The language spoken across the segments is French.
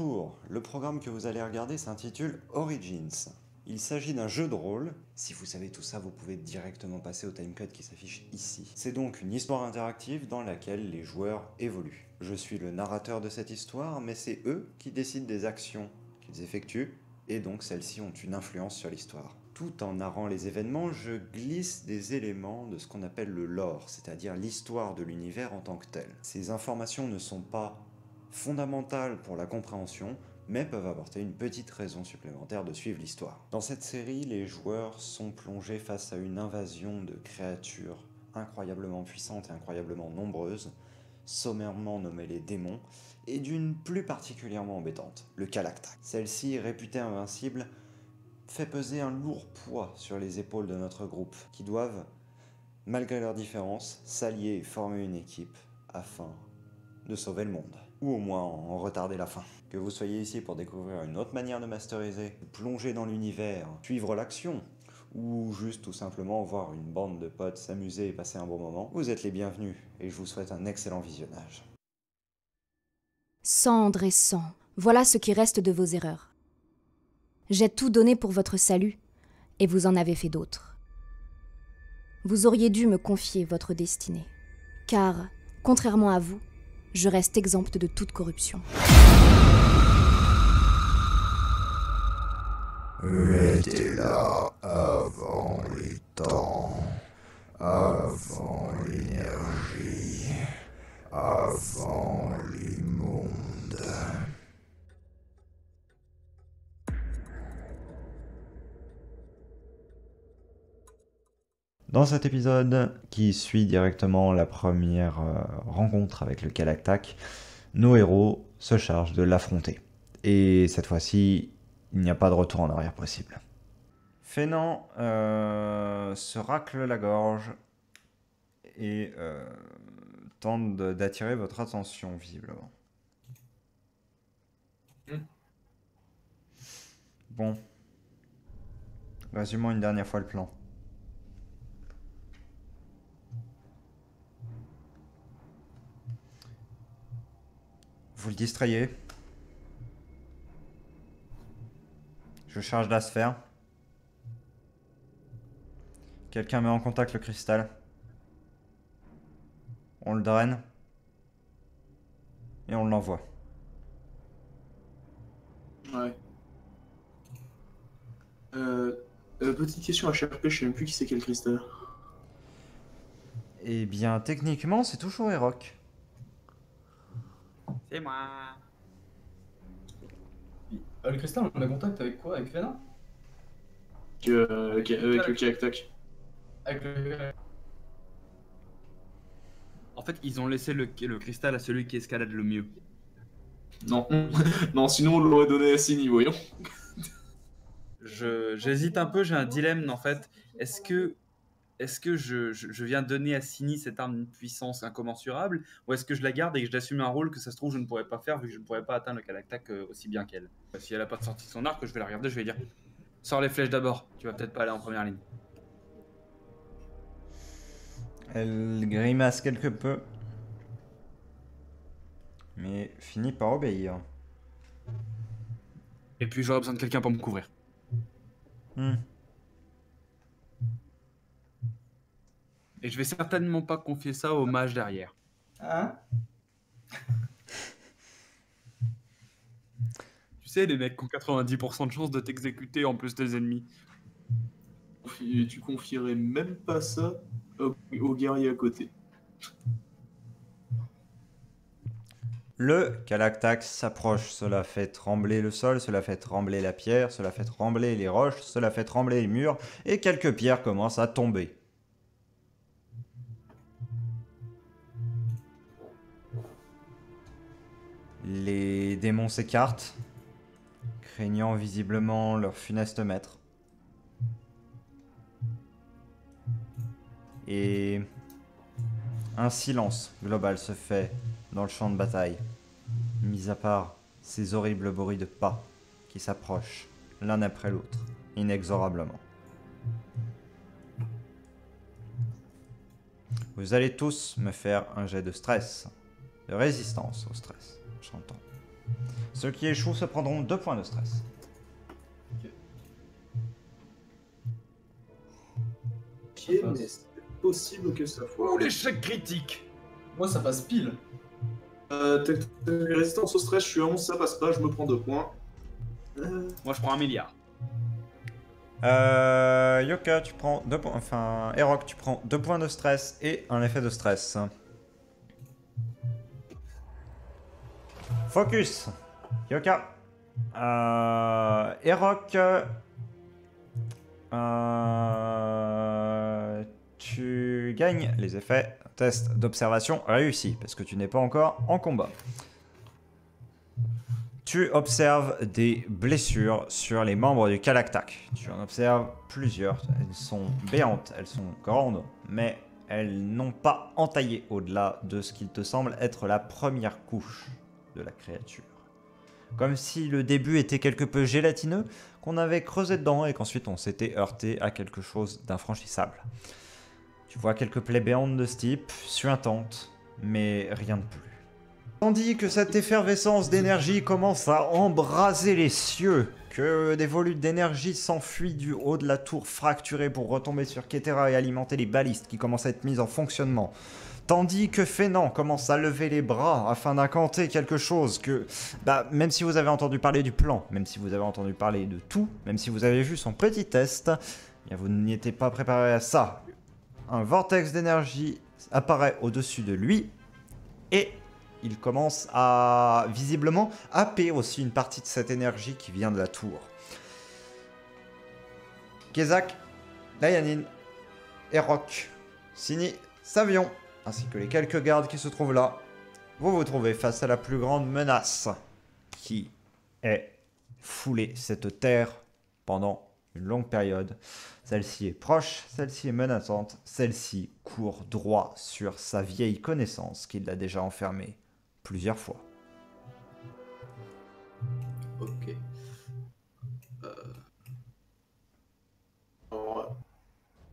Bonjour, le programme que vous allez regarder s'intitule Origins. Il s'agit d'un jeu de rôle. Si vous savez tout ça, vous pouvez directement passer au timecode qui s'affiche ici. C'est donc une histoire interactive dans laquelle les joueurs évoluent. Je suis le narrateur de cette histoire, mais c'est eux qui décident des actions qu'ils effectuent, et donc celles-ci ont une influence sur l'histoire. Tout en narrant les événements, je glisse des éléments de ce qu'on appelle le lore, c'est-à-dire l'histoire de l'univers en tant que tel. Ces informations ne sont pas fondamentales pour la compréhension, mais peuvent apporter une petite raison supplémentaire de suivre l'histoire. Dans cette série, les joueurs sont plongés face à une invasion de créatures incroyablement puissantes et incroyablement nombreuses, sommairement nommées les démons, et d'une plus particulièrement embêtante, le Kalaktak. Celle-ci, réputée invincible, fait peser un lourd poids sur les épaules de notre groupe, qui doivent, malgré leurs différences, s'allier et former une équipe afin de sauver le monde, ou au moins en retarder la fin. Que vous soyez ici pour découvrir une autre manière de masteriser, plonger dans l'univers, suivre l'action, ou juste tout simplement voir une bande de potes s'amuser et passer un bon moment, vous êtes les bienvenus, et je vous souhaite un excellent visionnage. Cendre et sang, voilà ce qui reste de vos erreurs. J'ai tout donné pour votre salut, et vous en avez fait d'autres. Vous auriez dû me confier votre destinée, car, contrairement à vous, je reste exempte de toute corruption. J'étais là avant les temps, avant l'énergie, avant les mondes. Dans cet épisode, qui suit directement la première rencontre avec le Kalaktak, nos héros se chargent de l'affronter. Et cette fois-ci, il n'y a pas de retour en arrière possible. Fénan se racle la gorge et tente d'attirer votre attention, visiblement. Bon. Résumons une dernière fois le plan. Vous le distrayez. Je charge la sphère. Quelqu'un met en contact le cristal. On le draine. Et on l'envoie. Ouais. Petite question à HRP, je sais même plus qui c'est quel cristal. Eh bien, techniquement, c'est toujours Eroc. C'est moi. Le cristal, on a contact avec quoi? Avec Fena? Avec le Kalaktak. Avec le... En fait, ils ont laissé le cristal à celui qui escalade le mieux. Non. Non, sinon on l'aurait donné à Sini, voyons. J'hésite un peu, j'ai un dilemme en fait. Est-ce que je viens donner à Sini cette arme d'une puissance incommensurable, ou est-ce que je la garde et que j'assume un rôle que ça se trouve je ne pourrais pas faire vu que je ne pourrais pas atteindre le Kalaktak aussi bien qu'elle. Si elle n'a pas sorti son arc, je vais la regarder, je vais lui dire sors les flèches d'abord, tu vas peut-être pas aller en première ligne. Elle grimace quelque peu, mais finit par obéir. Et puis j'aurai besoin de quelqu'un pour me couvrir. Et je vais certainement pas confier ça au mage derrière. Hein? Tu sais, les mecs qui ont 90% de chances de t'exécuter en plus des ennemis. Tu confierais même pas ça au guerrier à côté. Le Kalaktak s'approche, cela fait trembler le sol, cela fait trembler la pierre, cela fait trembler les roches, cela fait trembler les murs, et quelques pierres commencent à tomber. Les démons s'écartent, craignant visiblement leur funeste maître. Et un silence global se fait dans le champ de bataille, mis à part ces horribles bruits de pas qui s'approchent l'un après l'autre, inexorablement. Vous allez tous me faire un jet de stress, de résistance au stress, j'entends. Ceux qui échouent se prendront 2 points de stress. Ok, mais c'est possible que ça foire. Oh, l'échec critique. Moi, ça passe pile. Résistance au stress, je suis 11, ça passe pas, je me prends 2 points. Moi, je prends 1 milliard. Yoka, tu prends 2 points. Enfin, Erok, tu prends 2 points de stress et un effet de stress. Focus. Yoka. Erok. Tu gagnes les effets. Test d'observation réussi parce que tu n'es pas encore en combat. Tu observes des blessures sur les membres du Kalaktak. Tu en observes plusieurs. Elles sont béantes, elles sont grandes, mais elles n'ont pas entaillé au-delà de ce qu'il te semble être la première couche de la créature. Comme si le début était quelque peu gélatineux, qu'on avait creusé dedans et qu'ensuite on s'était heurté à quelque chose d'infranchissable. Tu vois quelques plaies béantes de ce type, suintantes, mais rien de plus. Tandis que cette effervescence d'énergie commence à embraser les cieux, que des volutes d'énergie s'enfuient du haut de la tour fracturée pour retomber sur Ketera et alimenter les balistes qui commencent à être mises en fonctionnement. Tandis que Fénan commence à lever les bras afin d'incanter quelque chose que, même si vous avez entendu parler du plan, même si vous avez entendu parler de tout, même si vous avez vu son petit test, vous n'y étiez pas préparé à ça. Un vortex d'énergie apparaît au-dessus de lui et il commence à, visiblement, happer aussi une partie de cette énergie qui vient de la tour. Kezak, Layanine, Erok, Sini, Savion, ainsi que les quelques gardes qui se trouvent là, vous vous trouvez face à la plus grande menace qui est fouler cette terre pendant une longue période. Celle-ci est proche, celle-ci est menaçante, celle-ci court droit sur sa vieille connaissance qui l'a déjà enfermée plusieurs fois. Ok. Alors,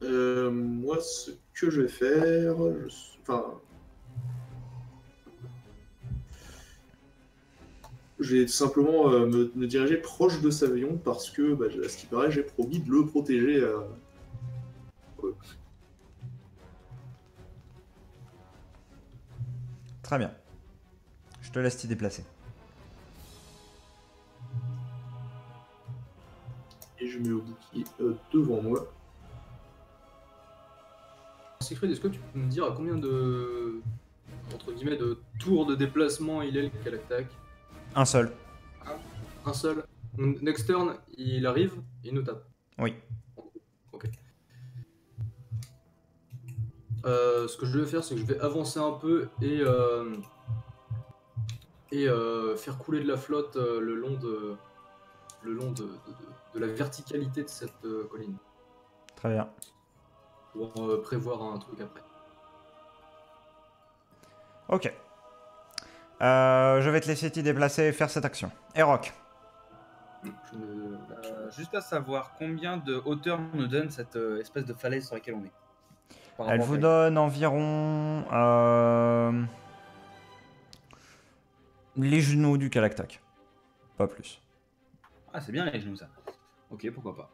moi, ce que je vais faire, je vais tout simplement me diriger proche de Savion parce que, à ce qui paraît, j'ai promis de le protéger. Très bien. Je te laisse t'y déplacer. Et je mets Obuki devant moi. Secret, est-ce que tu peux me dire à combien de, entre guillemets, de tours de déplacement il est le Kalaktak? Un seul. Un seul. Next turn, il arrive, il nous tape. Oui. Ok. Ce que je vais faire, c'est que je vais avancer un peu et faire couler de la flotte le long de la verticalité de cette colline. Très bien. Pour prévoir un truc après. Ok. Je vais te laisser t'y déplacer et faire cette action. Erok. Juste à savoir combien de hauteur nous donne cette espèce de falaise sur laquelle on est. Elle vous donne environ les genoux du Kalaktak. Pas plus. Ah, c'est bien les genoux, ça. Ok, pourquoi pas.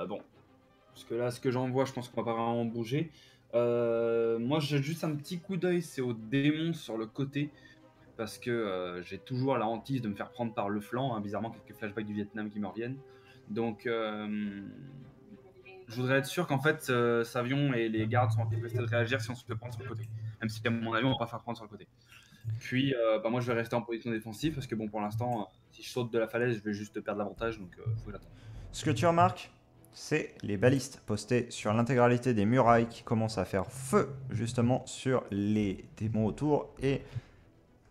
Bon. Parce que là, ce que j'en vois, je pense qu'on va pas vraiment bouger. Moi, j'ai juste un petit coup d'œil, c'est au démon sur le côté. Parce que j'ai toujours la hantise de me faire prendre par le flanc. Hein, bizarrement, quelques flashbacks du Vietnam qui me reviennent. Donc, je voudrais être sûr qu'en fait, Savion et les gardes sont en capacité de réagir si on se fait prendre sur le côté. Même si, à mon avis, on va pas faire prendre sur le côté. Puis, moi, je vais rester en position défensive. Parce que, bon, pour l'instant, si je saute de la falaise, je vais juste perdre l'avantage. Donc, faut que j'attende. Ce que tu remarques, c'est les balistes postés sur l'intégralité des murailles qui commencent à faire feu, justement, sur les démons autour. Et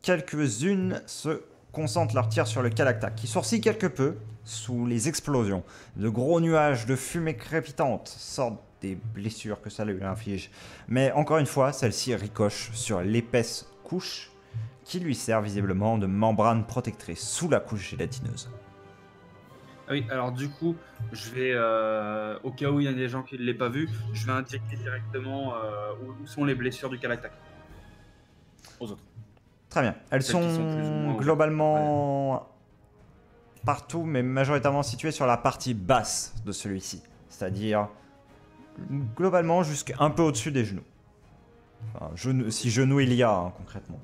quelques-unes se concentrent leurs tirs sur le Kalaktak, qui sourcille quelque peu sous les explosions. De gros nuages de fumée crépitante sortent des blessures que ça lui inflige. Mais encore une fois, celle-ci ricoche sur l'épaisse couche qui lui sert visiblement de membrane protectrice sous la couche gélatineuse. Ah oui, alors du coup, je vais, au cas où il y a des gens qui ne l'aient pas vu, je vais indiquer directement où sont les blessures du Kalaktak. Aux autres. Très bien. Elles Celles qui sont, sont plus ou moins globalement partout, mais majoritairement situées sur la partie basse de celui-ci. C'est-à-dire globalement jusqu'à un peu au-dessus des genoux. Enfin, si genou il y a, hein, concrètement.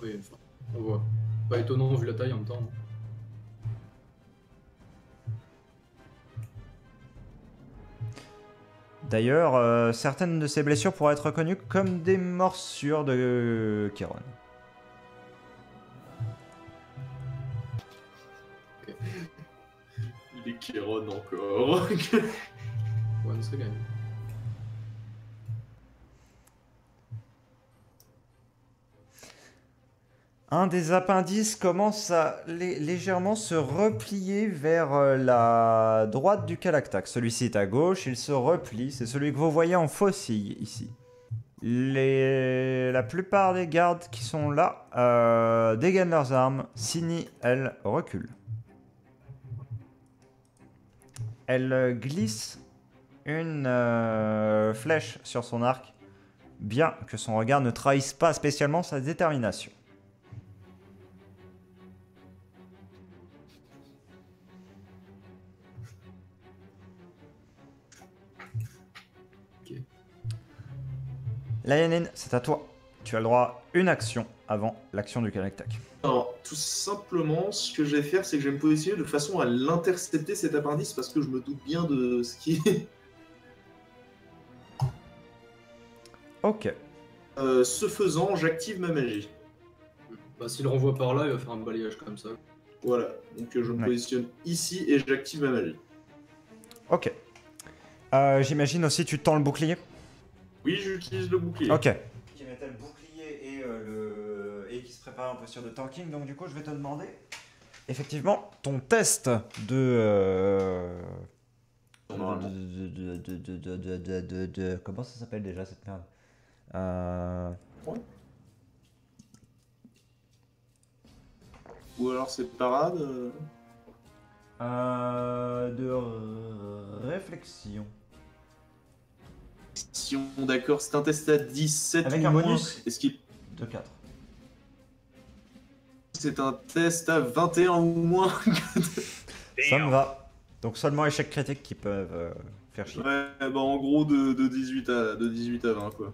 Oui, enfin, on voit. Pas étonnant vu la taille en même temps. D'ailleurs, certaines de ces blessures pourraient être reconnues comme des morsures de Kéron. Il est Kéron encore. One second. Un des appendices commence à légèrement se replier vers la droite du Calactax. Celui-ci est à gauche, il se replie. C'est celui que vous voyez en faucille ici. La plupart des gardes qui sont là dégainent leurs armes. Sini, elle, recule. Elle glisse une flèche sur son arc, bien que son regard ne trahisse pas spécialement sa détermination. Lionel, c'est à toi. Tu as le droit à une action avant l'action du Calactac. Alors, tout simplement, ce que je vais faire, c'est que je vais me positionner de façon à l'intercepter cet appendice parce que je me doute bien de ce qui est. Ok. Ce faisant, j'active ma magie. Bah, s'il renvoie par là, il va faire un balayage comme ça. Voilà, donc je me positionne ici et j'active ma magie. Ok. J'imagine aussi tu tends le bouclier. Oui, j'utilise le bouclier. Ok. Qui mettait le bouclier et qui se prépare en posture de tanking. Donc du coup, je vais te demander, effectivement, ton test de... Comment ça s'appelle déjà cette merde Ouais. Ou alors c'est parade. de réflexion. Si on d'accord, c'est un test à 17 Avec ou un moins. bonus Est-ce qu'il de 4. c'est un test à 21 ou moins? Ça me va. Donc seulement échecs critiques qui peuvent faire chier. Ouais, bah en gros de 18 à 20 quoi.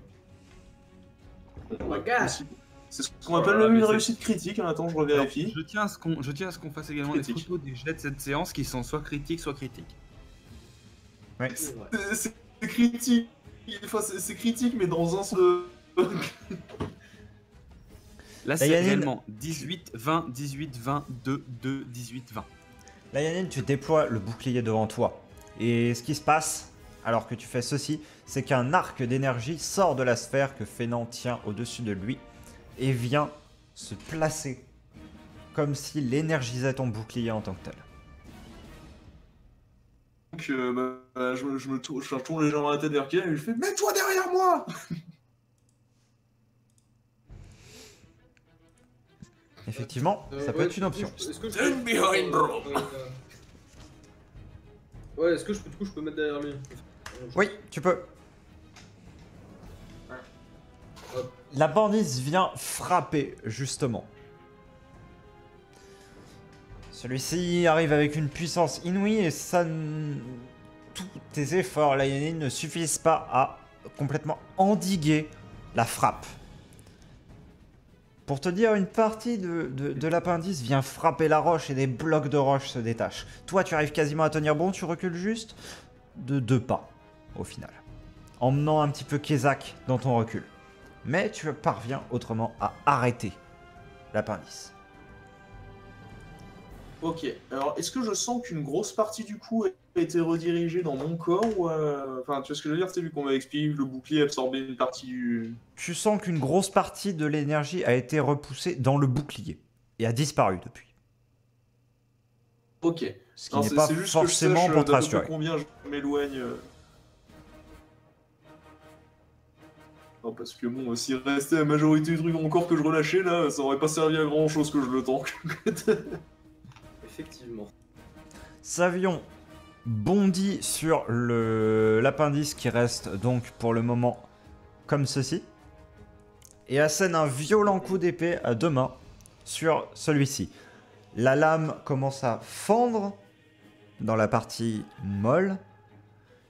C'est ce qu'on appelle même une réussite critique, hein. Attends, je revérifie. Je tiens à ce qu'on fasse également Critique. des photos des jets de cette séance qui sont soit critiques, soit critiques. Ouais. C'est critique. Enfin, c'est critique, mais dans un sens de. Là, c'est Yannick- réellement 18, 20, 18, 20, 2, 2, 18, 20. Là, Yannick, tu déploies le bouclier devant toi. Et ce qui se passe, alors que tu fais ceci, c'est qu'un arc d'énergie sort de la sphère que Fénan tient au-dessus de lui et vient se placer comme s'il énergisait ton bouclier en tant que tel. Donc, je tourne légèrement la tête vers Kylian et je fais mets-toi derrière moi. Effectivement, ça peut ouais, être une option. Est-ce que je Stand behind, bro. Ouais, est-ce que du coup je peux mettre derrière lui? Oui, tu peux. La bandisse vient frapper, justement. Celui-ci arrive avec une puissance inouïe et ça... Tous tes efforts, Lionel, ne suffisent pas à complètement endiguer la frappe. Pour te dire, une partie de l'appendice vient frapper la roche et des blocs de roche se détachent. Toi, tu arrives quasiment à tenir bon, tu recules juste de 2 pas, au final. Emmenant un petit peu Kezak dans ton recul. Mais tu parviens autrement à arrêter l'appendice. Ok, alors est-ce que je sens qu'une grosse partie du coup a été redirigée dans mon corps ou enfin tu vois ce que je veux dire, c'est vu qu'on m'a expliqué que le bouclier absorbait une partie du... Tu sens qu'une grosse partie de l'énergie a été repoussée dans le bouclier et a disparu depuis. Ok. Ce qui Non, n'est c'est pas juste forcément que je sache pour te d'à peu près rassurer. combien je m'éloigne. Non, parce que bon, s'il restait la majorité du truc dans mon corps que je relâchais là, ça aurait pas servi à grand chose que je le tanque. Effectivement. Savion bondit sur l'appendice qui reste donc pour le moment comme ceci. et assène un violent coup d'épée à 2 mains sur celui-ci. La lame commence à fendre dans la partie molle,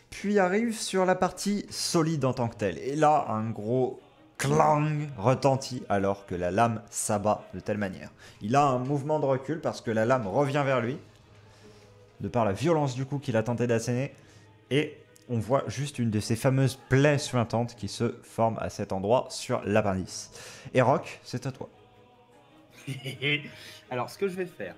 puis arrive sur la partie solide en tant que telle. Et là, un gros clang retentit alors que la lame s'abat de telle manière. Il a un mouvement de recul parce que la lame revient vers lui, de par la violence du coup qu'il a tenté d'asséner, et on voit juste une de ces fameuses plaies suintantes qui se forment à cet endroit sur l'appendice. Et Rock, c'est à toi. Alors, ce que je vais faire,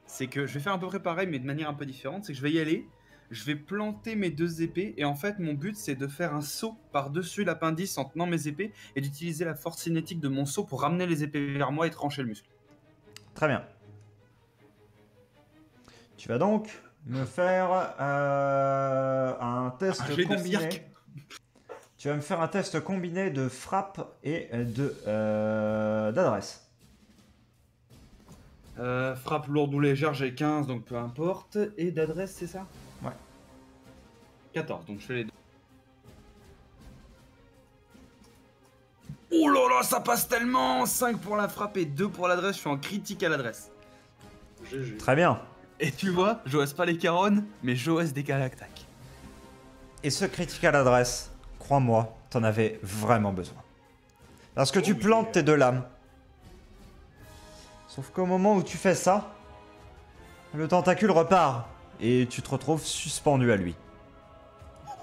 c'est que je vais faire à peu près pareil, mais de manière un peu différente. C'est que je vais y aller, je vais planter mes 2 épées, et en fait, mon but, c'est de faire un saut par-dessus l'appendice en tenant mes épées, et d'utiliser la force cinétique de mon saut pour ramener les épées vers moi et trancher le muscle. Très bien. Tu vas donc me faire un test jet de combiné. cirque. Tu vas me faire un test combiné de frappe et d'adresse. Frappe lourde ou légère, j'ai 15, donc peu importe. Et d'adresse, c'est ça? Ouais. 14, donc je fais les deux. Oh là là, ça passe tellement! 5 pour la frappe et 2 pour l'adresse, je suis en critique à l'adresse. GG. Très bien. Et tu vois, j'ose pas les caronnes, mais j'ose des l'attaque. Et ce critique à l'adresse, crois-moi, t'en avais vraiment besoin. Parce que tu plantes tes 2 lames. Sauf qu'au moment où tu fais ça, le tentacule repart et tu te retrouves suspendu à lui.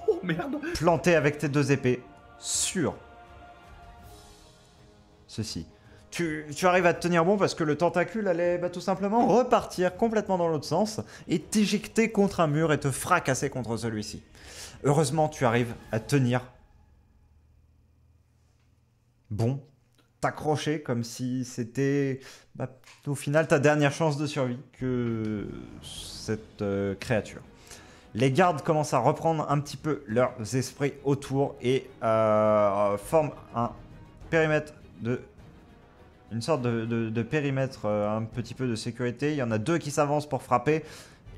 Oh merde! Planté avec tes 2 épées sur ceci. Tu arrives à te tenir bon parce que le tentacule allait tout simplement repartir complètement dans l'autre sens et t'éjecter contre un mur et te fracasser contre celui-ci. Heureusement, tu arrives à tenir bon, t'accrocher comme si c'était au final ta dernière chance de survie que cette créature. Les gardes commencent à reprendre un petit peu leurs esprits autour et forment un périmètre une sorte de périmètre un petit peu de sécurité. Il y en a 2 qui s'avancent pour frapper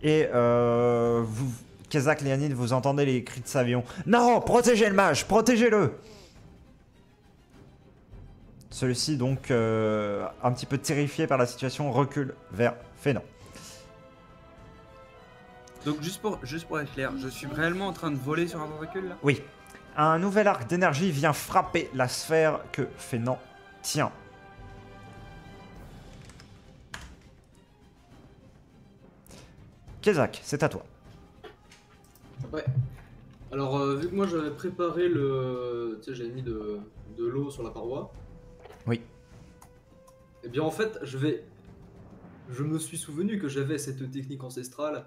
et vous, Kezak, Léonide, vous entendez les cris de Savion. Non, protégez le mage, protégez-le! Celui-ci, donc, un petit peu terrifié par la situation, recule vers Fénon. Donc juste pour être clair, je suis réellement en train de voler sur un tentacule là? Oui. Un nouvel arc d'énergie vient frapper la sphère que Fénon tient. Kezak, c'est à toi. Ouais. Alors, vu que moi j'avais préparé le. Tu sais, j'avais mis de l'eau sur la paroi. Oui. Et bien en fait, je me suis souvenu que j'avais cette technique ancestrale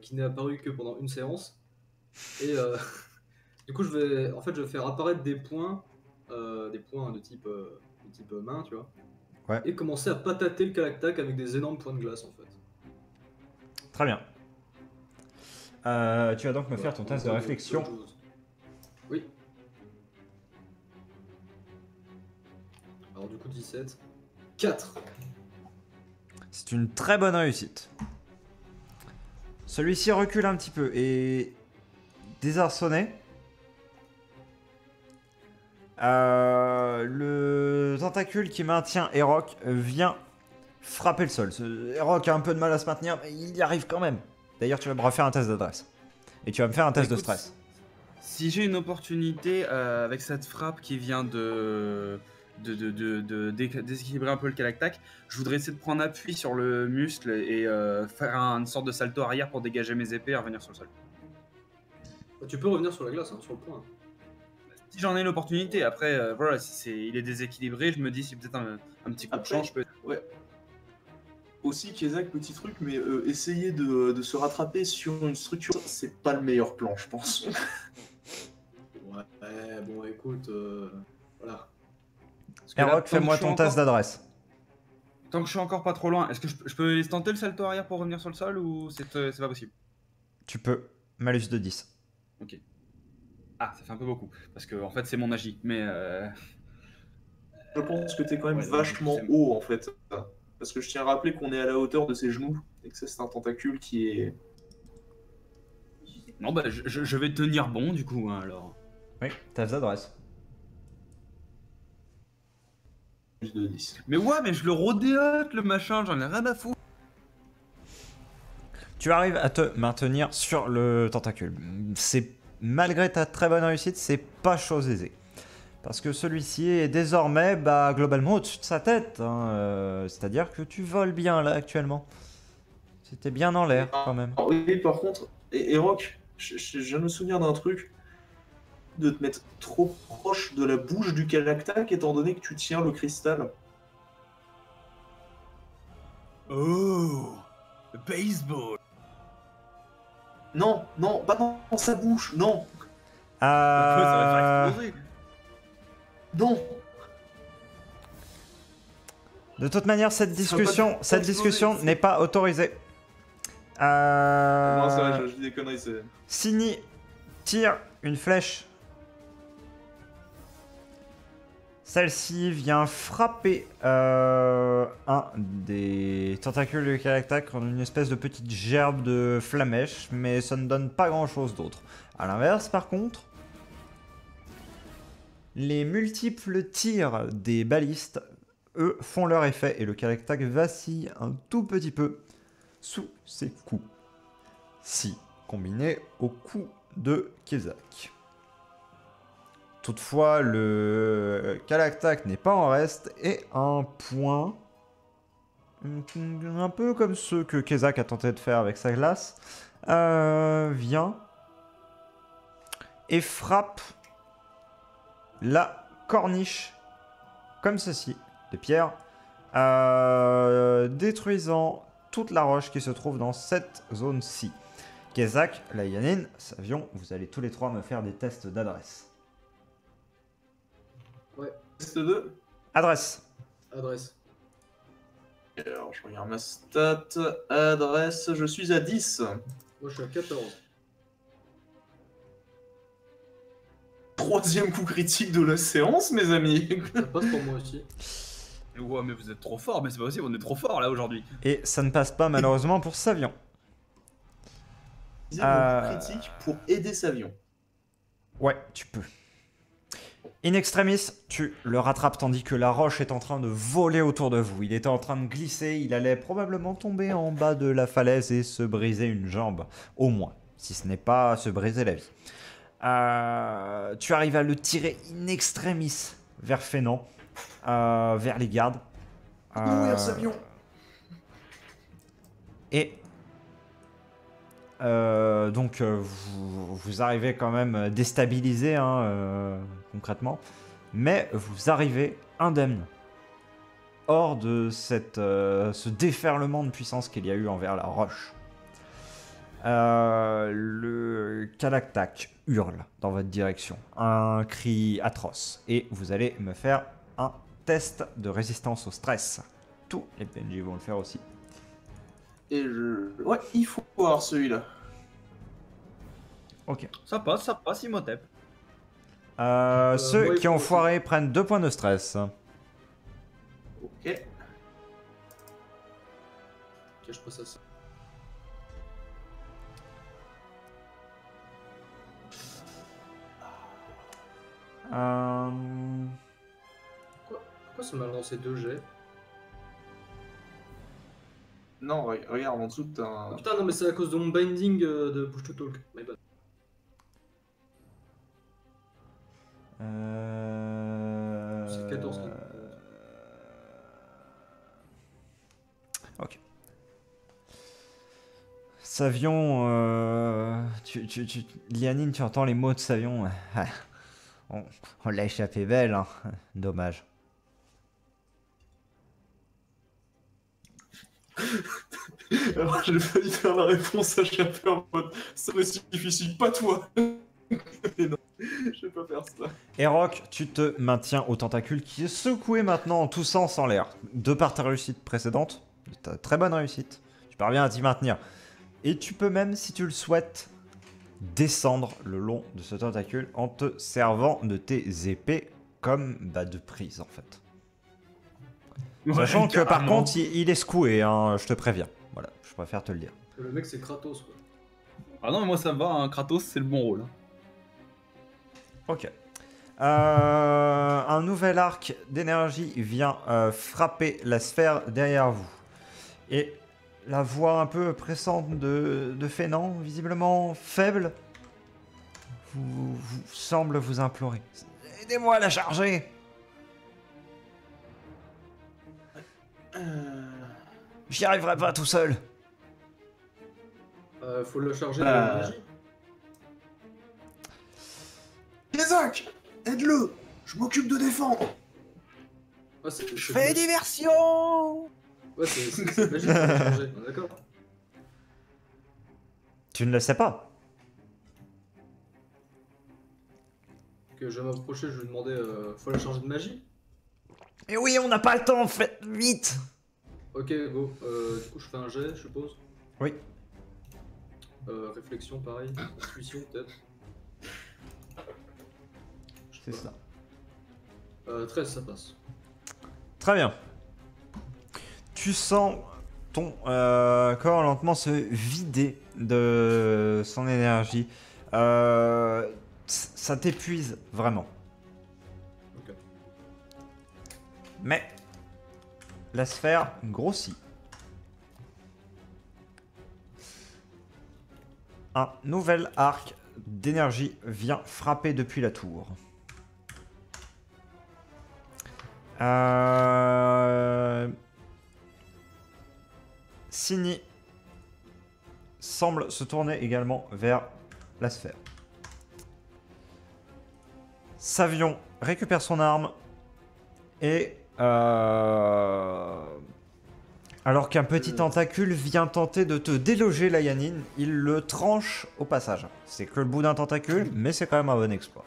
qui n'est apparue que pendant une séance. Et du coup, je vais faire apparaître des points de type main, tu vois. Ouais. Et commencer à patater le Kalaktak avec des énormes points de glace en fait. Très bien. Tu vas donc me faire ton test de réflexion. Oui. Alors du coup 17. 4. C'est une très bonne réussite. Celui-ci recule un petit peu et désarçonné. Le tentacule qui maintient Erok vient frapper le sol. Erok a un peu de mal à se maintenir, mais il y arrive quand même. D'ailleurs, tu vas me refaire un test d'adresse. Et tu vas me faire un test de stress. Si j'ai une opportunité avec cette frappe qui vient de déséquilibrer un peu le Kalaktak, je voudrais essayer de prendre appui sur le muscle et faire une sorte de salto arrière pour dégager mes épées et revenir sur le sol. Tu peux revenir sur la glace, hein, sur le point. Si j'en ai l'opportunité, après, voilà, si il est déséquilibré, je me dis si peut-être un petit coup de chance, je peux... Ouais. Aussi, Kezak, petit truc, mais essayer de se rattraper sur une structure, c'est pas le meilleur plan, je pense. Ouais, bon, écoute, voilà. Erok, fais-moi ton test d'adresse. Tant que je suis encore pas trop loin, est-ce que je peux tenter le salto arrière pour revenir sur le sol ou c'est pas possible? Tu peux. Malus de 10. Ok. Ah, ça fait un peu beaucoup, parce que en fait c'est mon agi, mais... Je pense que t'es quand même Ouais, vachement haut, en fait. Parce que je tiens à rappeler qu'on est à la hauteur de ses genoux, et que ça, c'est un tentacule qui est... Non, bah je vais tenir bon du coup, hein, alors. Oui, test d'adresse. de 10. Mais ouais, mais je le rodéote le machin, j'en ai rien à foutre. Tu arrives à te maintenir sur le tentacule. C'est malgré ta très bonne réussite, c'est pas chose aisée. Parce que celui-ci est désormais globalement au-dessus de sa tête. Hein, c'est-à-dire que tu voles bien là actuellement. C'était bien en l'air quand même. Oui, par contre, et Rock, je viens de me souvenir d'un truc. De te mettre trop proche de la bouche du Kalaktak étant donné que tu tiens le cristal. Oh, baseball. Non, non, pas dans sa bouche, non, Ça va faire Euh, exploser. non. De toute manière, cette discussion exploser. n'est pas autorisée. Non, c'est vrai, je dis des conneries, c'est... Sini tire une flèche. Celle-ci vient frapper un des tentacules du Kalaktak en une espèce de petite gerbe de flamèche, mais ça ne donne pas grand-chose d'autre. A l'inverse, par contre, les multiples tirs des balistes, eux, font leur effet et le Kalaktak vacille un tout petit peu sous ses coups. Si combiné au coup de Kezak. Toutefois, le Kalaktak n'est pas en reste et un point, un peu comme ceux que Kezak a tenté de faire avec sa glace, vient et frappe la corniche comme ceci de pierre, détruisant toute la roche qui se trouve dans cette zone-ci. Kezak, la Yanin, Savion, vous allez tous les trois me faire des tests d'adresse. Test 2. Adresse. Adresse. Alors, je regarde ma stat. Adresse, je suis à 10. Moi, je suis à 14. Troisième coup critique de la séance, mes amis. Ça passe pour moi aussi. Ouais, mais vous êtes trop fort, mais c'est pas possible, on est trop fort là aujourd'hui. Et ça ne passe pas malheureusement pour Savion. Troisième coup critique pour aider Savion. Ouais, tu peux. In extremis, tu le rattrapes tandis que la roche est en train de voler autour de vous. Il était en train de glisser, il allait probablement tomber en bas de la falaise et se briser une jambe, au moins, si ce n'est pas se briser la vie. Tu arrives à le tirer in extremis vers Fénan, vers les gardes. Mourir, Savion. Et donc vous arrivez quand même déstabilisé concrètement, mais vous arrivez indemne hors de ce déferlement de puissance qu'il y a eu envers la roche. Le Kalaktak hurle dans votre direction, un cri atroce, et vous allez me faire un test de résistance au stress. Tous les PNJ vont le faire aussi. Et ouais, il faut voir celui-là. Ok. Ça passe, Imhotep. Ceux moi, qui il ont faut foiré prennent 2 points de stress. Ok. Ok, je passe à ça. Pourquoi ça m'a lancé 2 jets? Non, regarde, en dessous, t'as un... Oh, putain, non, mais c'est à cause de mon binding de push to talk. My bad. C'est 14. Ok. Savion, Lianine, tu entends les mots de Savion. On l'a échappé belle, hein. Dommage. Alors, j'ai failli faire la réponse à Chapper en mode ça ne suffit pas toi. Mais non, je vais pas faire ça. Et Rock, tu te maintiens au tentacule qui est secoué maintenant en tous sens en l'air. De par ta réussite précédente, ta très bonne réussite, tu parviens à t'y maintenir. Et tu peux même, si tu le souhaites, descendre le long de ce tentacule en te servant de tes épées comme de prise en fait. Sachant que par carrément. contre, il est secoué, hein, je te préviens. Voilà, je préfère te le dire. Le mec, c'est Kratos, quoi. Ah non, mais moi ça me va, hein, Kratos c'est le bon rôle. Ok. Un nouvel arc d'énergie vient frapper la sphère derrière vous. Et la voix un peu pressante de Fénan, visiblement faible, semble vous implorer. Aidez-moi à la charger. J'y arriverai pas tout seul. Faut le charger de la magie. Isaac, aide-le. Je m'occupe de défendre. Ah, c'est diversion. Ouais, c'est magique, faut le charger, on est d'accord. Tu ne le sais pas. Que je vais m'approcher, je vais lui demander, faut la charger de magie. Mais oui, on n'a pas le temps, faites vite. Ok, go. Du coup, je fais un jet, je suppose. Oui. Réflexion, pareil. Intuition, peut-être. C'est ça. 13, ça passe. Très bien. Tu sens ton corps lentement se vider de son énergie. Ça t'épuise vraiment. Ok. Mais la sphère grossit. Un nouvel arc d'énergie vient frapper depuis la tour. Signy semble se tourner également vers la sphère. Savion récupère son arme et alors qu'un petit tentacule vient tenter de te déloger la Yanine, il le tranche au passage. C'est que le bout d'un tentacule, mais c'est quand même un bon exploit.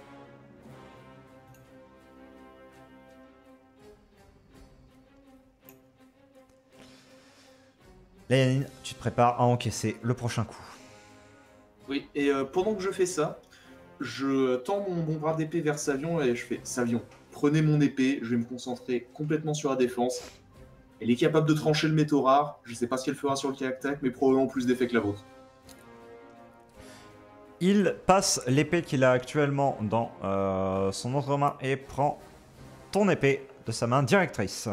La Yanine, tu te prépares à encaisser le prochain coup. Oui, et pendant que je fais ça, je tends mon bras d'épée vers Savion et je fais Savion, prenez mon épée, je vais me concentrer complètement sur la défense. Elle est capable de trancher le métaux rare, je sais pas ce qu'elle fera sur le Kalaktak, mais probablement plus d'effet que la vôtre. Il passe l'épée qu'il a actuellement dans son autre main et prend ton épée de sa main directrice.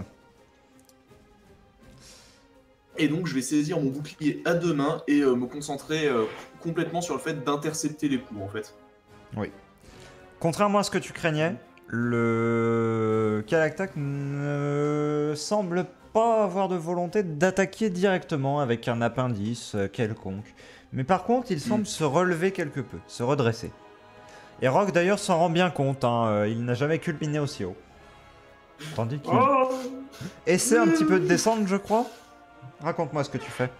Et donc je vais saisir mon bouclier à deux mains et me concentrer complètement sur le fait d'intercepter les coups en fait. Oui. Contrairement à ce que tu craignais, le Kalaktak ne semble pas avoir de volonté d'attaquer directement avec un appendice quelconque. Mais par contre, il semble se relever quelque peu, se redresser. Et Rock d'ailleurs s'en rend bien compte, hein, il n'a jamais culminé aussi haut. Tandis qu'il essaie un petit peu de descendre, je crois. Raconte-moi ce que tu fais.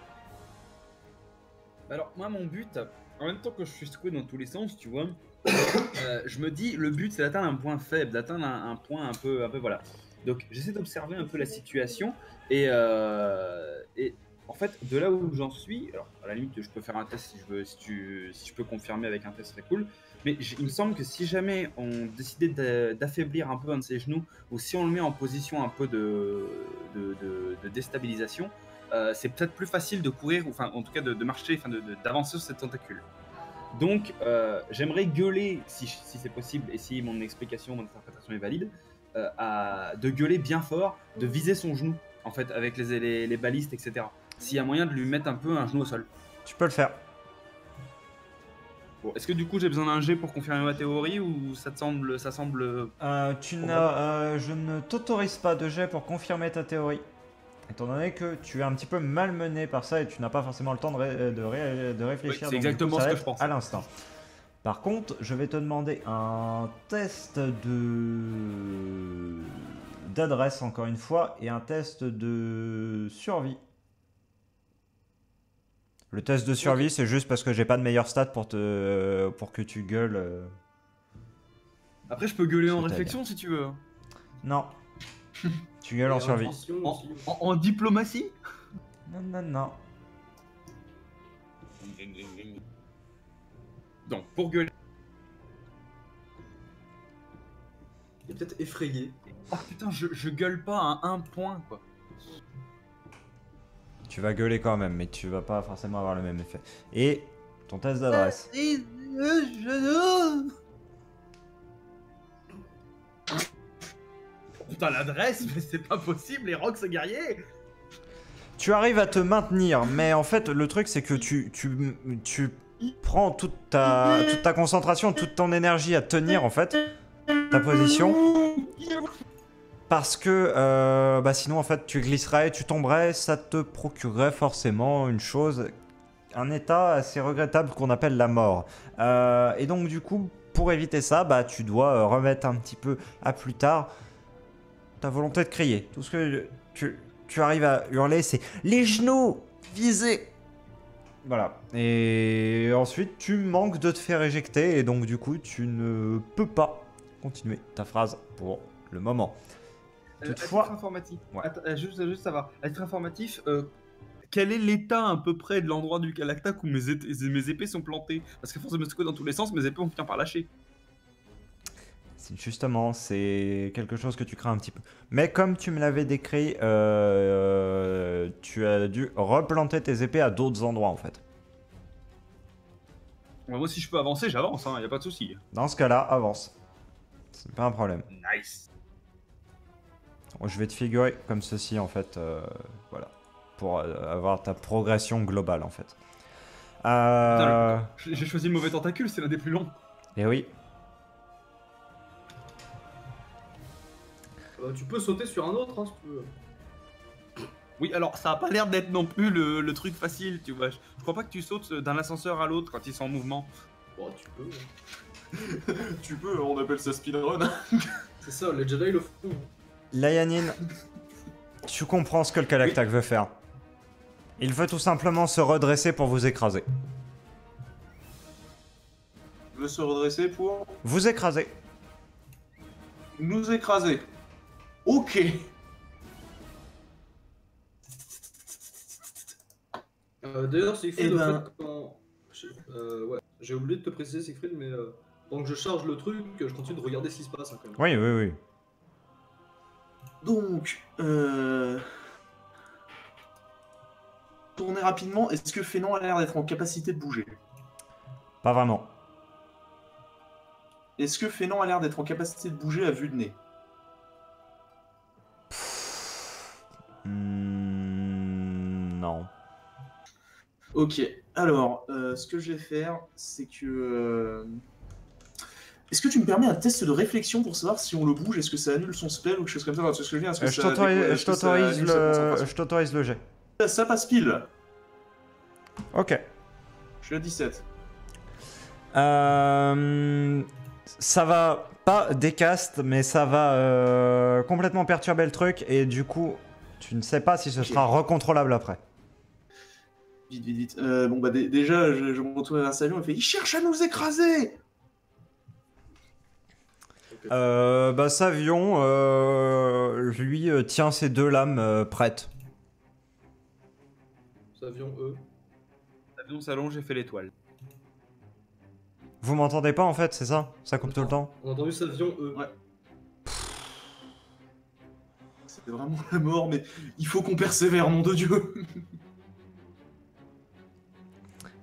Alors, moi, mon but, en même temps que je suis secoué dans tous les sens, tu vois, je me dis, le but, c'est d'atteindre un point faible, d'atteindre un point un peu, voilà. Donc, j'essaie d'observer un peu la situation et en fait, de là où j'en suis, alors à la limite, je peux faire un test si je veux, si je peux confirmer avec un test, très cool. Mais il me semble que si jamais on décidait d'affaiblir un peu un de ses genoux, ou si on le met en position un peu de déstabilisation, c'est peut-être plus facile de courir, ou enfin en tout cas de marcher, enfin d'avancer sur cette tentacule. Donc j'aimerais gueuler, si c'est possible, et si mon explication, mon interprétation est valide, de gueuler bien fort, de viser son genou, en fait, avec les balistes, etc. S'il y a moyen de lui mettre un peu un genou au sol. Tu peux le faire. Bon, est-ce que du coup j'ai besoin d'un jet pour confirmer ma théorie ou ça semble Je ne t'autorise pas de jet pour confirmer ta théorie. Étant donné que tu es un petit peu malmené par ça et tu n'as pas forcément le temps de réfléchir. Oui, c'est exactement ce que je pense. À l'instant. Par contre, je vais te demander un test d'adresse encore une fois et un test de survie. Le test de survie, c'est juste parce que j'ai pas de meilleur stat pour que tu gueules. Après, je peux gueuler en C'est réflexion si tu veux. Non. Tu gueules en survie. En diplomatie? Non. Donc, pour gueuler. Il est peut-être effrayé. Oh putain, je gueule pas à un point quoi. Tu vas gueuler quand même, mais tu vas pas forcément avoir le même effet. Et ton test d'adresse. putain l'adresse, mais c'est pas possible, les Rox guerriers. Tu arrives à te maintenir, mais en fait, le truc, c'est que tu prends toute ta concentration, toute ton énergie à tenir, en fait, ta position. Parce que sinon, en fait, tu glisserais, tu tomberais, ça te procurerait forcément une chose, un état assez regrettable qu'on appelle la mort. Et donc, du coup, pour éviter ça, tu dois remettre un petit peu à plus tard ta volonté de crier. Tout ce que tu arrives à hurler, c'est les genoux visés. Voilà. Et ensuite, tu manques de te faire éjecter et donc du coup, tu ne peux pas continuer ta phrase pour le moment. Toutefois, à titre informatif, Ouais. juste savoir, à titre informatif, quel est l'état à peu près de l'endroit du Galactac où mes épées sont plantées? Parce qu'à force de me secouer dans tous les sens, mes épées vont finir par lâcher. justement, c'est quelque chose que tu crains un petit peu. Mais comme tu me l'avais décrit, tu as dû replanter tes épées à d'autres endroits en fait. Moi, si je peux avancer, j'avance, hein, y a pas de souci. Dans ce cas-là, avance. C'est pas un problème. Nice. Je vais te figurer comme ceci en fait, voilà, pour avoir ta progression globale en fait. Putain, j'ai choisi le mauvais tentacule, c'est l'un des plus longs. Et oui. Tu peux sauter sur un autre, hein, si tu veux. Oui, alors ça a pas l'air d'être non plus le truc facile, tu vois. Je crois pas que tu sautes d'un ascenseur à l'autre quand ils sont en mouvement. Bon, tu peux. Tu peux, on appelle ça speedrun. C'est ça, les Jedi le font. Layanine, tu comprends ce que le Galactac veut faire. Il veut tout simplement se redresser pour vous écraser. Il veut se redresser pour Vous écraser. nous écraser. Ok. D'ailleurs, Siegfried, Eh au ben- fait, quand... ouais, j'ai oublié de te préciser, Siegfried, mais pendant que je charge le truc, je continue de regarder ce qui se passe, hein, quand même. Oui, oui, oui. Donc, tournez rapidement. Est-ce que Fénon a l'air d'être en capacité de bouger? Pas vraiment. Est-ce que Fénon a l'air d'être en capacité de bouger à vue de nez? Non. Ok, alors, ce que je vais faire, c'est que... Est-ce que tu me permets un test de réflexion pour savoir si on le bouge, est-ce que ça annule son spell ou quelque chose comme ça? Enfin, ce que je veux dire, est-ce que Je ça t'autorise est-ce que ça annule sa concentration? je t'autorise le jet. Ça passe pile. Ok. Je suis à 17. Ça va pas décaste, mais ça va complètement perturber le truc et du coup, tu ne sais pas si ce Ok. sera recontrôlable après. Vite, vite, vite. Bon, bah déjà, je me retourne vers Savion et fait « Il cherche à nous écraser !» Savion, lui, tient ses deux lames prêtes. Savion, eux. L'avion s'allonge, j'ai fait l'étoile. Vous m'entendez pas en fait, c'est ça? Ça coupe tout le temps? On a entendu Savion, eux. Ouais. C'était vraiment la mort, mais il faut qu'on persévère, nom de Dieu.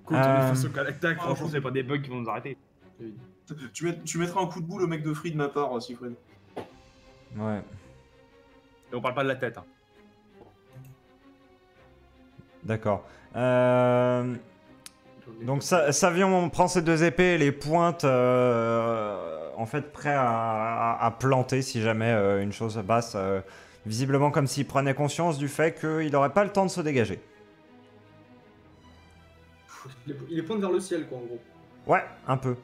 Quand on est face au Galactac, franchement, c'est pas des bugs qui vont nous arrêter. Oui. Tu mettras un coup de boule au mec de Free de ma part, Siegfried. Ouais. Et on parle pas de la tête. Hein. D'accord. Donc Savion prend ses deux épées, les pointe en fait prêt à planter si jamais une chose passe. Visiblement comme s'il prenait conscience du fait qu'il n'aurait pas le temps de se dégager. Il est pointe vers le ciel, quoi, en gros. Ouais, un peu.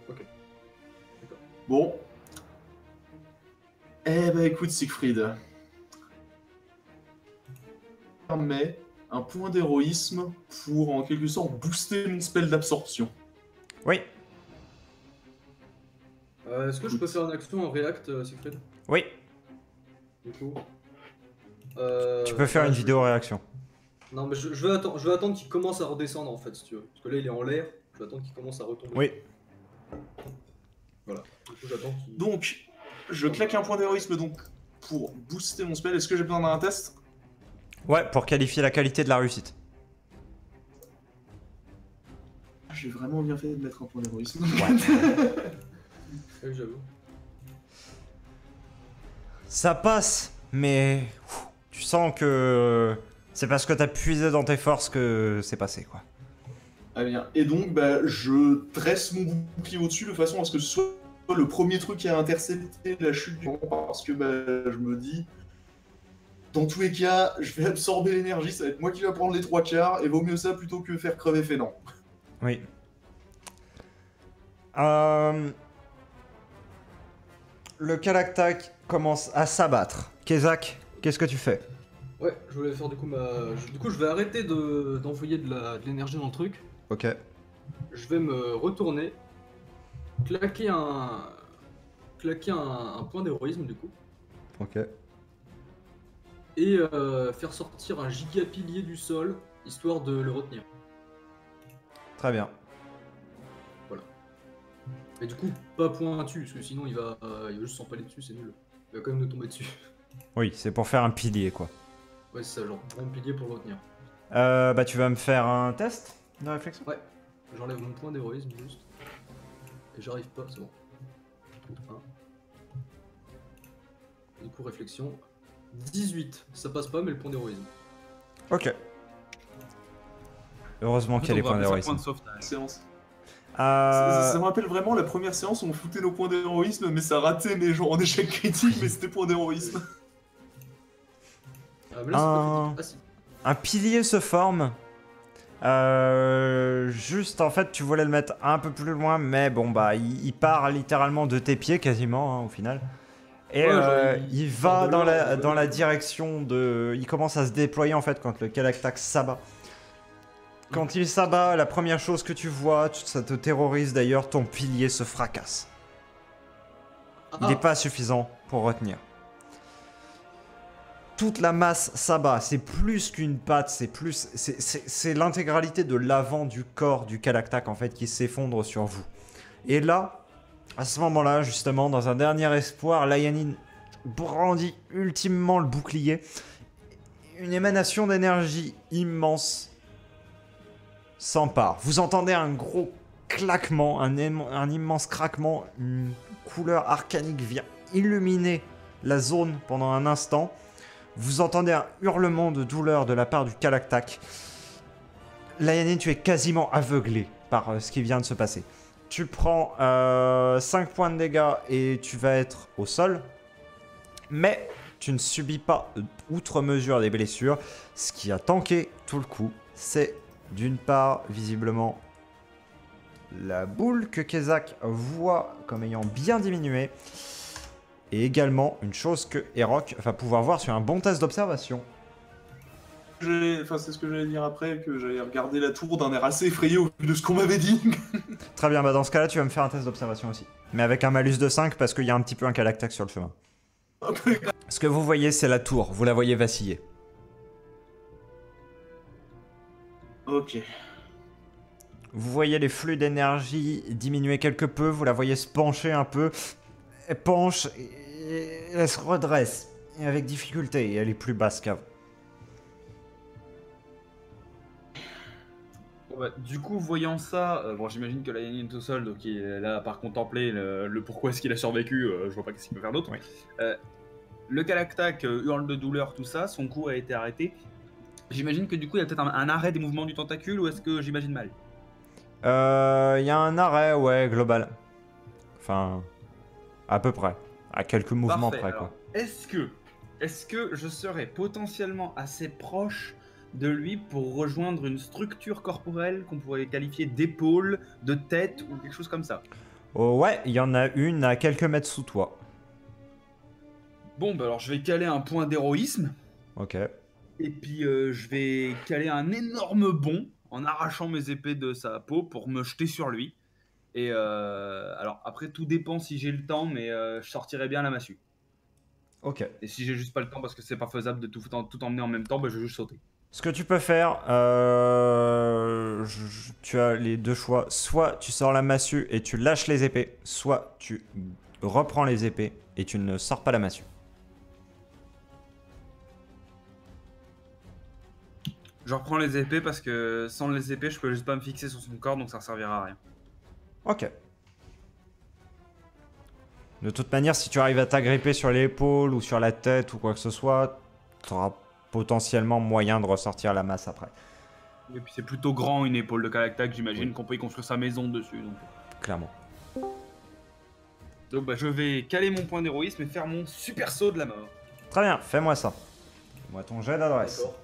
Bon. Eh bah écoute, Siegfried. Mais un point d'héroïsme pour en quelque sorte booster mon spell d'absorption. Oui, Est-ce que je peux faire une action en react, Siegfried? oui. Du coup. Tu peux faire une vidéo réaction. Non, mais je vais attendre qu'il commence à redescendre en fait, si tu veux. Parce que là, il est en l'air. Je vais attendre qu'il commence à retomber. Oui. Voilà. Du coup, j'attends qu'il. Donc, je claque un point d'héroïsme donc pour booster mon spell. Est-ce que j'ai besoin d'un test? Ouais, pour qualifier la qualité de la réussite. J'ai vraiment bien fait de mettre un point d'héroïsme. Oui, j'avoue. Ça passe mais tu sens que c'est parce que t'as puisé dans tes forces que c'est passé, quoi. Très bien. Et donc, bah, je dresse mon bouclier au-dessus de façon à ce que ce soit le premier truc à intercepter la chute du vent, parce que bah, je me dis, dans tous les cas, je vais absorber l'énergie, ça va être moi qui vais prendre les 3/4, et vaut mieux ça plutôt que faire crever Fénan. Oui. Le Kalaktak commence à s'abattre. Kezak, qu'est-ce que tu fais? Ouais, je voulais faire du coup Du coup, je vais arrêter d'envoyer de l'énergie dans le truc. Ok. Je vais me retourner, claquer un point d'héroïsme du coup, Ok. et faire sortir un giga pilier du sol, histoire de le retenir. Très bien. Mais du coup, pas pointu, parce que sinon il va juste s'empaler dessus, c'est nul. Il va quand même nous tomber dessus. Oui, c'est pour faire un pilier, quoi. Ouais, c'est ça, genre, prends un pilier pour le retenir. Bah, tu vas me faire un test de réflexion? Ouais, j'enlève mon point d'héroïsme juste. Et j'arrive pas, c'est bon. 1. Du coup, réflexion. 18, ça passe pas, mais le point d'héroïsme. Ok. Heureusement qu'il y a les points d'héroïsme. Séance. Euh... Ça me rappelle vraiment la première séance où on foutait nos points d'héroïsme, mais ça ratait, mais genre en échec critique, mais c'était points d'héroïsme. Ah, mais là, c'est pas critique. Ah, si. Un pilier se forme. Juste en fait, tu voulais le mettre un peu plus loin, mais bon, bah, il part littéralement de tes pieds quasiment, hein, au final. Et Ouais, genre, il va dans dans la direction de. Il commence à se déployer en fait quand le Kalaktak s'abat. Quand il s'abat, la première chose que tu vois, ça te terrorise d'ailleurs, ton pilier se fracasse. Il n'est pas suffisant pour retenir. Toute la masse s'abat, c'est plus qu'une patte, c'est l'intégralité de l'avant du corps du Kalaktak en fait qui s'effondre sur vous. Et là, à ce moment-là, justement, dans un dernier espoir, Lyanine brandit ultimement le bouclier. Une émanation d'énergie immense s'empare. Vous entendez un gros claquement, un immense craquement, une couleur arcanique vient illuminer la zone pendant un instant. Vous entendez un hurlement de douleur de la part du Kalaktak. Lyanine, tu es quasiment aveuglé par ce qui vient de se passer. Tu prends 5 points de dégâts et tu vas être au sol. Mais tu ne subis pas outre mesure des blessures. Ce qui a tanké tout le coup, c'est d'une part, visiblement, la boule que Kezak voit comme ayant bien diminué. Et également, une chose que Erok va pouvoir voir sur un bon test d'observation. Enfin, c'est ce que j'allais dire après, que j'allais regarder la tour d'un air assez effrayé au vu de ce qu'on m'avait dit. Très bien, bah dans ce cas-là, tu vas me faire un test d'observation aussi. Mais avec un malus de 5 parce qu'il y a un petit peu un Kalaktak sur le chemin. Ce que vous voyez, c'est la tour. Vous la voyez vaciller. Ok. Vous voyez les flux d'énergie diminuer quelque peu. Vous la voyez se pencher un peu. Elle penche et elle se redresse. Et avec difficulté. Et elle est plus basse qu'avant. Ouais, du coup, voyant ça, bon, j'imagine que Lyanine est tout seul, donc il est là par contempler le pourquoi est-ce qu'il a survécu, je vois pas qu'est-ce qu'il peut faire d'autre. Oui. Le Kalaktak hurle de douleur, tout ça, son coup a été arrêté. J'imagine que du coup, il y a peut-être un arrêt des mouvements du tentacule, ou est-ce que j'imagine mal? Il y a un arrêt, ouais, global. Enfin, à peu près. À quelques mouvements Parfait. près, Alors, quoi. Est-ce que je serais potentiellement assez proche de lui pour rejoindre une structure corporelle qu'on pourrait qualifier d'épaule, de tête ou quelque chose comme ça? Oh, ouais, il y en a une à quelques mètres sous toi. Bon, bah alors je vais caler un point d'héroïsme. Ok. Et puis je vais caler un énorme bond en arrachant mes épées de sa peau pour me jeter sur lui. Et alors après tout dépend si j'ai le temps, mais je sortirai bien la massue. Ok. Et si j'ai juste pas le temps parce que c'est pas faisable de tout emmener en même temps, bah je vais juste sauter. Ce que tu peux faire, tu as les deux choix. Soit tu sors la massue et tu lâches les épées, soit tu reprends les épées et tu ne sors pas la massue. Je reprends les épées parce que sans les épées, je peux juste pas me fixer sur son corps, donc ça servira à rien. Ok. De toute manière, si tu arrives à t'agripper sur l'épaule ou sur la tête ou quoi que ce soit, tu auras potentiellement moyen de ressortir la masse après. Et puis c'est plutôt grand une épaule de Kalaktak, j'imagine qu'on peut y construire sa maison dessus. Donc, Clairement. donc bah, je vais caler mon point d'héroïsme et faire mon super saut de la mort. Très bien, fais-moi ça. Fais-moi ton jet d'adresse. D'accord.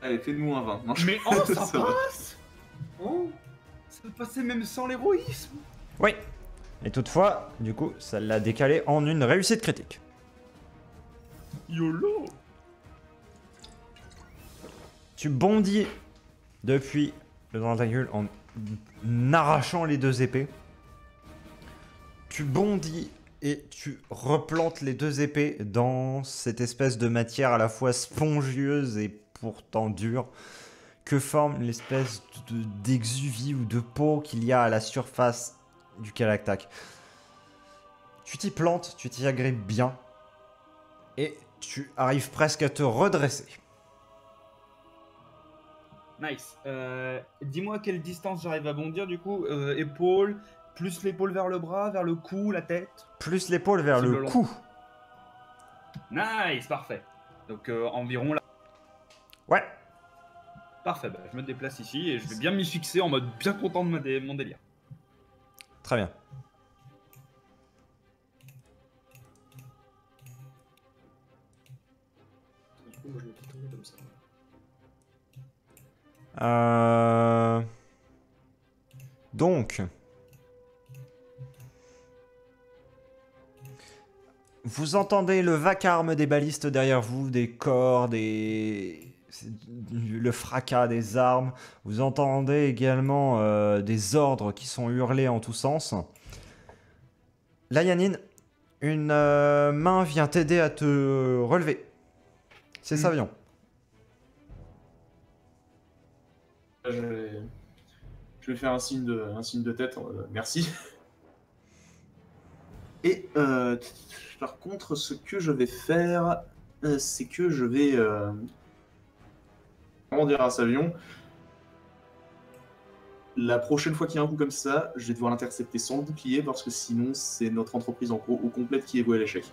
Allez, fais-nous un 20. Non, je- Mais oh, ça Ça va. passe. Oh, ça passait même sans l'héroïsme. Oui. Et toutefois, du coup, ça l'a décalé en une réussite critique. YOLO. Tu bondis depuis le tentacule en arrachant les deux épées. Tu bondis et tu replantes les deux épées dans cette espèce de matière à la fois spongieuse et pourtant dure que forme l'espèce d'exuvie ou de peau qu'il y a à la surface du Kalaktak. Tu t'y plantes, tu t'y agrippes bien et tu arrives presque à te redresser. Nice. Dis-moi quelle distance j'arrive à bondir du coup. Épaule, plus l'épaule vers le bras, vers le cou, la tête. Plus l'épaule vers C'est le le long. cou. Nice, parfait. Donc environ là. Ouais. Parfait, bah, je me déplace ici et je vais bien m'y fixer en mode bien content de mon délire. Très bien. Du coup, moi, je me dis tomber comme ça. Donc, vous entendez le vacarme des balistes derrière vous, des corps, le fracas des armes. Vous entendez également des ordres qui sont hurlés en tous sens. Là, Yannine, une main vient t'aider à te relever. C'est Savion. Je vais faire un signe de tête. Merci. Et par contre, ce que je vais faire, c'est que je vais comment dire à Savion. La prochaine fois qu'il y a un coup comme ça, je vais devoir l'intercepter sans le bouclier parce que sinon c'est notre entreprise au complète qui est vouée à l'échec.